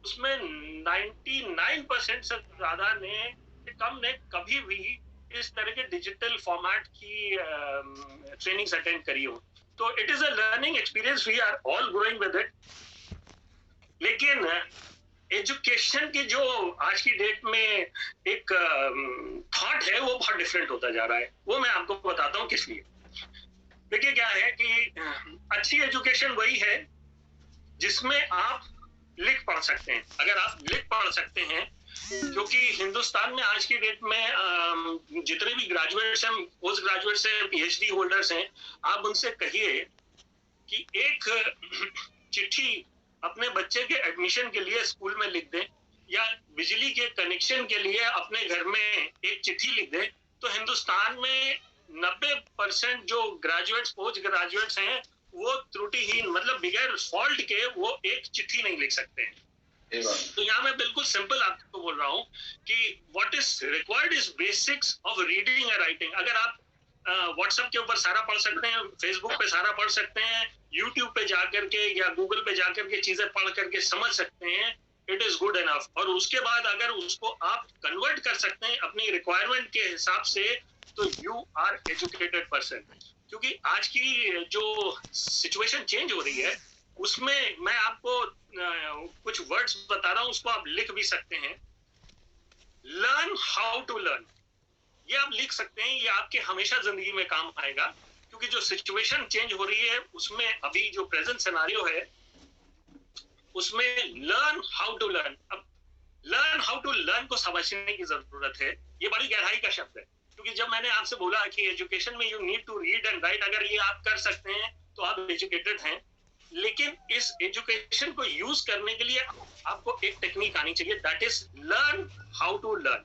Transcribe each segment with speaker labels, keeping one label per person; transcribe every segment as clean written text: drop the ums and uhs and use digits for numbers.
Speaker 1: उसमें 99% से ज्यादा ने कम ने कभी भी इस तरह के डिजिटल फॉर्मेट की ट्रेनिंग्स अटेंड करी हो। तो it is a learning experience, we are all growing with it. लेकिन एजुकेशन की जो आज की डेट में एक थॉट है वो बहुत डिफरेंट होता जा रहा है। वो मैं आपको बताता हूँ किस लिए। देखिए क्या है कि अच्छी एजुकेशन वही है जिसमें आप लिख पढ़ सकते हैं। अगर आप लिख पढ़ सकते हैं, क्योंकि हिंदुस्तान में आज की डेट में जितने भी ग्रेजुएट्स हैं, पोस्ट ग्रेजुएट्स हैं, पीएचडी होल्डर्स हैं, आप उनसे कहिए कि एक चिट्ठी अपने बच्चे के एडमिशन के लिए स्कूल में लिख दें, या बिजली के कनेक्शन के लिए अपने घर में एक चिट्ठी लिख दें, तो हिंदुस्तान में 90% जो ग्रेजुएट्स पोस्ट ग्रेजुएट्स हैं वो त्रुटिहीन, मतलब बगैर फॉल्ट के वो एक चिट्ठी नहीं लिख सकते हैं। तो यहाँ मैं बिल्कुल सिंपल आपको बोल रहा हूँ कि what is required is basics of reading and writing. अगर आप व्हाट्सएप के ऊपर सारा पढ़ सकते हैं, फेसबुक पे सारा पढ़ सकते हैं, यूट्यूब पे जाकर के या गूगल पे जाकर के चीजें पढ़ करके समझ सकते हैं, इट इज गुड इनफ। और उसके बाद अगर उसको आप कन्वर्ट कर सकते हैं अपनी रिक्वायरमेंट के हिसाब से, तो यू आर एजुकेटेड पर्सन। क्योंकि आज की जो सिचुएशन चेंज हो रही है उसमें मैं आपको कुछ वर्ड्स बता रहा हूं, उसको आप लिख भी सकते हैं। लर्न हाउ टू लर्न, ये आप लिख सकते हैं, ये आपके हमेशा जिंदगी में काम आएगा। क्योंकि जो सिचुएशन चेंज हो रही है उसमें अभी जो प्रेजेंट सिनेरियो है उसमें लर्न हाउ टू लर्न, अब लर्न हाउ टू लर्न को समझने की जरूरत है। ये बड़ी गहराई का शब्द है, क्योंकि जब मैंने आपसे बोला कि एजुकेशन में you need to read and write, अगर ये आप कर सकते हैं तो आप एजुकेटेड हैं। लेकिन इस एजुकेशन को यूज करने के लिए आपको एक टेक्निक आनी चाहिए, that is learn how to learn.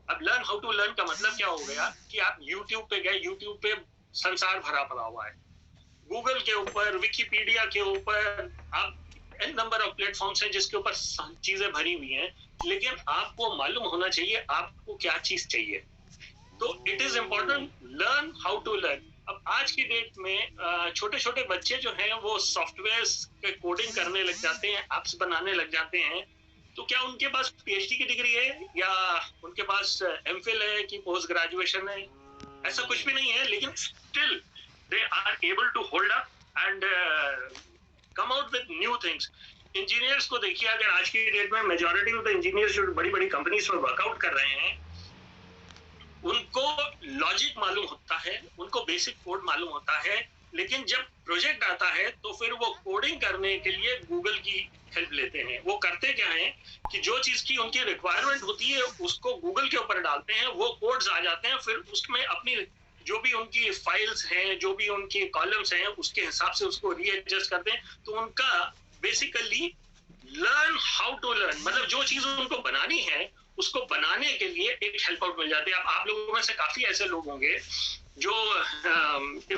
Speaker 1: अब लर्न हाउ टू लर्न का मतलब क्या हो गया कि आप यूट्यूब पे गए, यूट्यूब पे संसार भरा पड़ा हुआ है, गूगल के ऊपर, विकिपीडिया के ऊपर, आप एन नंबर ऑफ प्लेटफॉर्म्स हैं जिसके ऊपर चीजें भरी हुई हैं। लेकिन आपको मालूम होना चाहिए आपको क्या चीज चाहिए। तो it is important learn how to learn. अब आज की डेट में छोटे छोटे बच्चे जो हैं वो सॉफ्टवेयर के कोडिंग करने लग जाते हैं, एप्स बनाने लग जाते हैं। तो क्या उनके पास पीएचडी की डिग्री है या उनके पास एमफिल है कि पोस्ट ग्रेजुएशन है? ऐसा कुछ भी नहीं है, लेकिन still they are able to hold up and come out with new things. Engineers को देखिए, अगर आज की डेट में मेजॉरिटी ऑफ द इंजीनियर्स जो बड़ी बड़ी कंपनीज में वर्कआउट कर रहे हैं, उनको लॉजिक मालूम होता है, उनको बेसिक कोड मालूम होता है, लेकिन जब प्रोजेक्ट आता है तो फिर वो कोडिंग करने के लिए गूगल की हेल्प लेते हैं। वो करते क्या है कि जो चीज की उनकी रिक्वायरमेंट होती है उसको गूगल के ऊपर डालते हैं, वो कोड्स आ जाते हैं, फिर उसमें अपनी जो भी उनकी फाइल्स हैं, जो भी उनकी कॉलम्स हैं, उसके हिसाब से उसको रीएडजस्ट करते हैं। तो उनका basically learn how to learn, मतलब जो चीज उनको बनानी है उसको बनाने के लिए एक हेल्प आउट मिल जाती है। आप लोगों में से काफी ऐसे लोग होंगे जो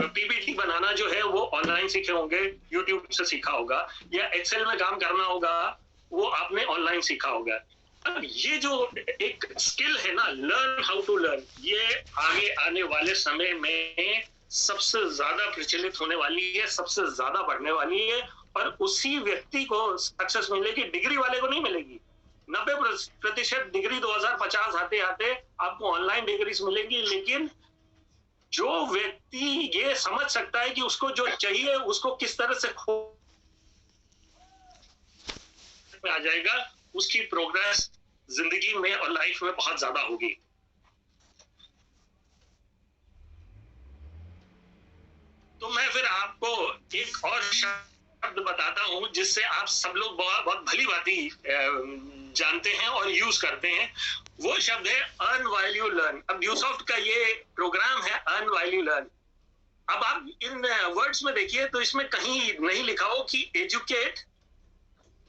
Speaker 1: पीपीटी बनाना जो है वो ऑनलाइन सीखे होंगे, यूट्यूब से सीखा होगा, या एक्सेल में काम करना होगा वो आपने ऑनलाइन सीखा होगा। अब ये जो एक स्किल है ना, लर्न हाउ टू लर्न, ये आगे आने वाले समय में सबसे ज्यादा प्रचलित होने वाली है, सबसे ज्यादा बढ़ने वाली है, और उसी व्यक्ति को सक्सेस मिलेगी, डिग्री वाले को नहीं मिलेगी। 90% डिग्री 2050 आते आते आपको ऑनलाइन डिग्रीज मिलेंगी, लेकिन जो व्यक्ति ये समझ सकता है कि उसको जो चाहिए उसको किस तरह से आ जाएगा, उसकी प्रोग्रेस जिंदगी में और लाइफ में बहुत ज्यादा होगी। तो मैं फिर आपको एक और शब्द बताता हूं जिससे आप सब लोग बहुत भली भांति जानते हैं और यूज करते हैं। वो शब्द है अर्न व्हाइल यू लर्न। अब यूसॉफ्ट का ये प्रोग्राम है अर्न व्हाइल यू लर्न। अब आप इन वर्ड्स में देखिए तो इसमें कहीं नहीं लिखा हो कि educate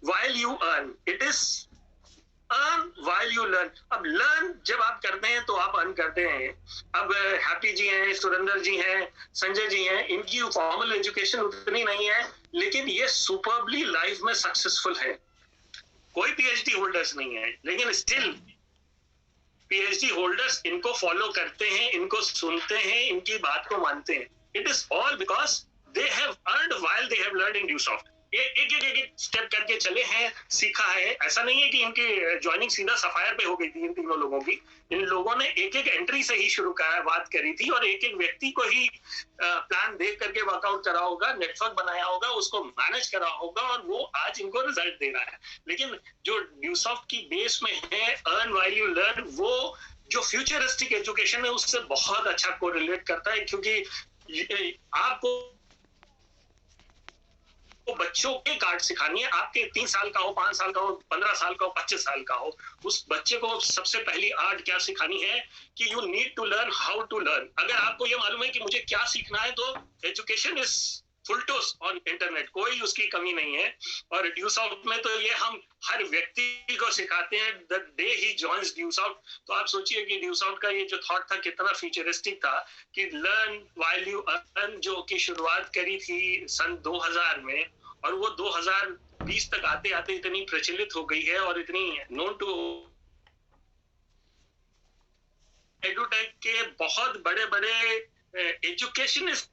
Speaker 1: while you earn, it is earn while you learn. अब लर्न जब आप करते हैं तो आप अर्न करते हैं। अब हैप्पी जी हैं, सुरेंद्र जी हैं, संजय जी हैं, इनकी फॉर्मल एजुकेशन उतनी नहीं है, लेकिन ये सुपरबली लाइफ में सक्सेसफुल है। कोई पीएचडी होल्डर्स नहीं है, लेकिन स्टिल पीएचडी होल्डर्स इनको फॉलो करते हैं, इनको सुनते हैं, इनकी बात को मानते हैं। It is all because they have earned while they have learned in यूसॉफ्ट। एक स्टेप करके चले हैं, सीखा है। ऐसा नहीं है कि इनकी ज्वाइनिंग सीधा सफायर पे हो गई थी इन तीनों लोगों की। इन लोगों ने एक एक एंट्री से ही शुरू करा, बात करी थी और एक एक व्यक्ति को ही प्लान देख करके वर्कआउट करा होगा, नेटवर्क बनाया होगा, उसको मैनेज करा होगा और वो आज इनको रिजल्ट दे रहा है। लेकिन जो ड्यूसॉफ्ट की बेस में है अर्न व्हाइल यू लर्न, वो जो फ्यूचरिस्टिक एजुकेशन है उससे बहुत अच्छा कोरिलेट करता है, क्योंकि आपको बच्चों के कार्ड सिखानी है। आपके 3 साल का हो, 5 साल का हो, 15 साल का हो, 25 साल का हो, उस बच्चे को सबसे पहली आर्ट क्या सिखानी है कि you need to learn how to learn. अगर आपको ये मालूम है कि मुझे क्या सीखना है, तो education is full toss on internet, कोई उसकी कमी नहीं है। और ड्यूसॉफ्ट में तो ये हम हर व्यक्ति को सिखाते हैं द डे ही जॉइन्स ड्यूसॉफ्ट। तो आप सोचिए कि ड्यूसॉफ्ट का ये जो थॉट था कितना फ्यूचरिस्टिक था कि लर्न व्हाइल यू अर्न, जो की शुरुआत करी थी सन 2000 में, और वो 2020 तक आते आते इतनी प्रचलित हो गई है और इतनी नोन टू एडुटेक के बहुत बड़े बड़े एजुकेशनिस्ट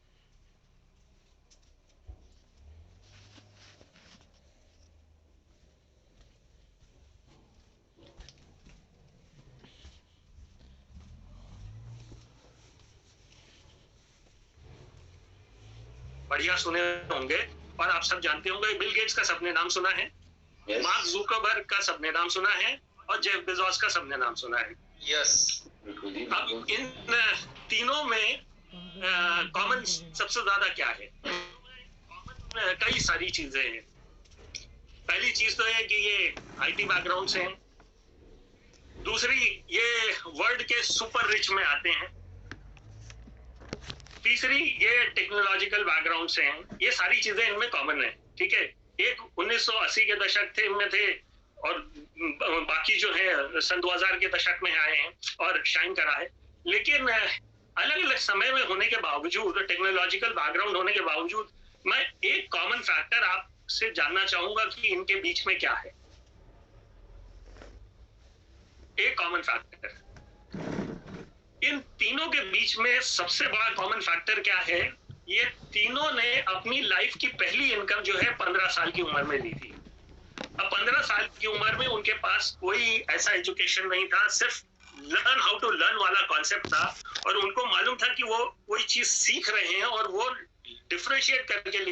Speaker 1: बढ़िया सुने होंगे। और आप सब जानते होंगे बिल गेट्स का सबने नाम सुना है, मार्क जुकरबर्ग का सबने नाम सुना है और जेफ बेजोस का सबने नाम सुना है। अब इन तीनों में कॉमन सबसे ज्यादा क्या है? कई सारी चीजें हैं। पहली चीज तो है कि ये आईटी बैकग्राउंड से हैं। दूसरी, ये वर्ल्ड के सुपर रिच में आते हैं। तीसरी, ये टेक्नोलॉजिकल बैकग्राउंड से हैं। ये सारी चीजें इनमें कॉमन है, ठीक है। एक 1980 के दशक में थे और बाकी जो है सन 2000 के दशक में आए हैं और शाइन करा है। लेकिन अलग अलग समय में होने के बावजूद, टेक्नोलॉजिकल बैकग्राउंड होने के बावजूद, मैं एक कॉमन फैक्टर आपसे जानना चाहूंगा कि इनके बीच में क्या है। एक कॉमन फैक्टर, इन तीनों के बीच में सबसे बड़ा कॉमन फैक्टर क्या है? ये तीनों ने अपनी लाइफ की पहली इनकम जो है 15 साल की उम्र में ली थी। अब 15 साल की उम्र में उनके पास कोई ऐसा एजुकेशन नहीं था, सिर्फ लर्न हाउ टू लर्न वाला कॉन्सेप्ट था। और उनको मालूम था कि वो कोई चीज सीख रहे हैं और वो डिफरेंशिएट करके